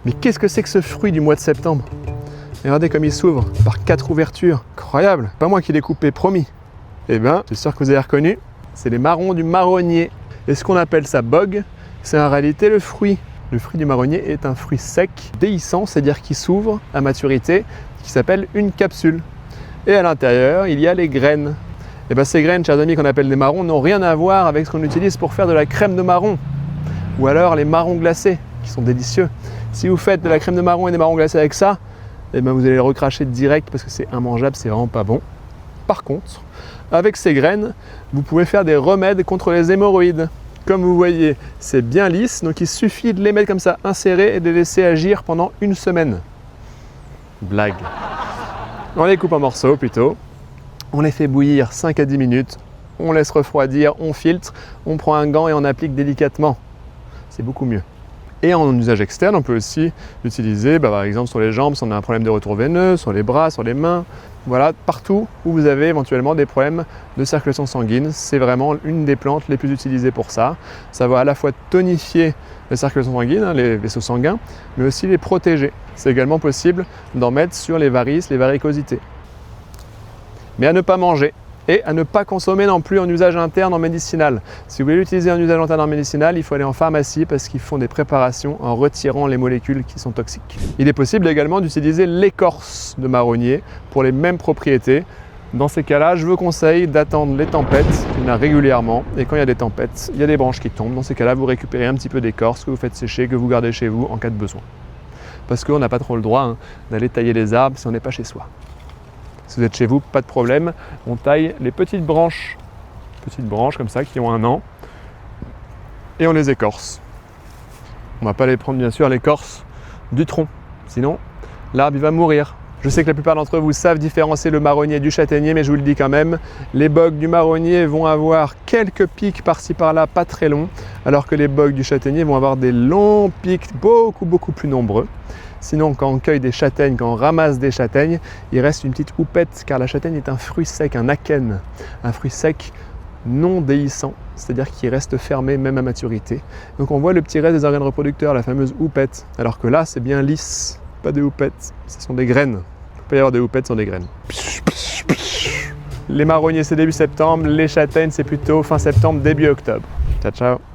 Mais qu'est-ce que c'est que ce fruit du mois de septembre? Et regardez comme il s'ouvre, par 4 ouvertures. Incroyable, pas moi qui l'ai coupé, promis. Eh bien, c'est sûr que vous avez reconnu, c'est les marrons du marronnier. Et ce qu'on appelle ça bog, c'est en réalité le fruit. Le fruit du marronnier est un fruit sec, déhiscent, c'est-à-dire qui s'ouvre à maturité, qui s'appelle une capsule. Et à l'intérieur, il y a les graines. Et bien ces graines, chers amis, qu'on appelle des marrons, n'ont rien à voir avec ce qu'on utilise pour faire de la crème de marron. Ou alors les marrons glacés, qui sont délicieux. Si vous faites de la crème de marron et des marrons glacés avec ça, eh bien vous allez les recracher direct parce que c'est immangeable, c'est vraiment pas bon. Par contre, avec ces graines, vous pouvez faire des remèdes contre les hémorroïdes. Comme vous voyez, c'est bien lisse, donc il suffit de les mettre comme ça, insérés, et de les laisser agir pendant une semaine. Blague. On les coupe en morceaux plutôt, on les fait bouillir 5 à 10 minutes, on laisse refroidir, on filtre, on prend un gant et on applique délicatement. C'est beaucoup mieux. Et en usage externe, on peut aussi l'utiliser par exemple sur les jambes si on a un problème de retour veineux, sur les bras, sur les mains. Voilà, partout où vous avez éventuellement des problèmes de circulation sanguine, c'est vraiment une des plantes les plus utilisées pour ça. Ça va à la fois tonifier la circulation sanguine, les vaisseaux sanguins, mais aussi les protéger. C'est également possible d'en mettre sur les varices, les varicosités. Mais à ne pas manger. Et à ne pas consommer non plus en usage interne en médicinal. Si vous voulez l'utiliser en usage interne en médicinal, il faut aller en pharmacie parce qu'ils font des préparations en retirant les molécules qui sont toxiques. Il est possible également d'utiliser l'écorce de marronnier pour les mêmes propriétés. Dans ces cas-là, je vous conseille d'attendre les tempêtes, il y en a régulièrement, et quand il y a des tempêtes, il y a des branches qui tombent. Dans ces cas-là, vous récupérez un petit peu d'écorce que vous faites sécher, que vous gardez chez vous en cas de besoin. Parce qu'on n'a pas trop le droit d'aller tailler les arbres si on n'est pas chez soi. Si vous êtes chez vous, pas de problème, on taille les petites branches comme ça qui ont 1 an et on les écorce. On ne va pas les prendre bien sûr l'écorce du tronc, sinon l'arbre il va mourir. Je sais que la plupart d'entre vous savent différencier le marronnier du châtaignier, mais je vous le dis quand même, les bogues du marronnier vont avoir quelques pics par-ci par-là, pas très longs, alors que les bogues du châtaignier vont avoir des longs pics beaucoup plus nombreux. Sinon, quand on cueille des châtaignes, quand on ramasse des châtaignes, il reste une petite houppette, car la châtaigne est un fruit sec, un akène, un fruit sec non déhiscent, c'est-à-dire qui reste fermé même à maturité. Donc on voit le petit reste des organes reproducteurs, la fameuse houppette, alors que là c'est bien lisse, pas de houppette, ce sont des graines. Il ne peut pas y avoir de houppette sans des graines. Les marronniers c'est début septembre, les châtaignes c'est plutôt fin septembre, début octobre. Ciao ciao.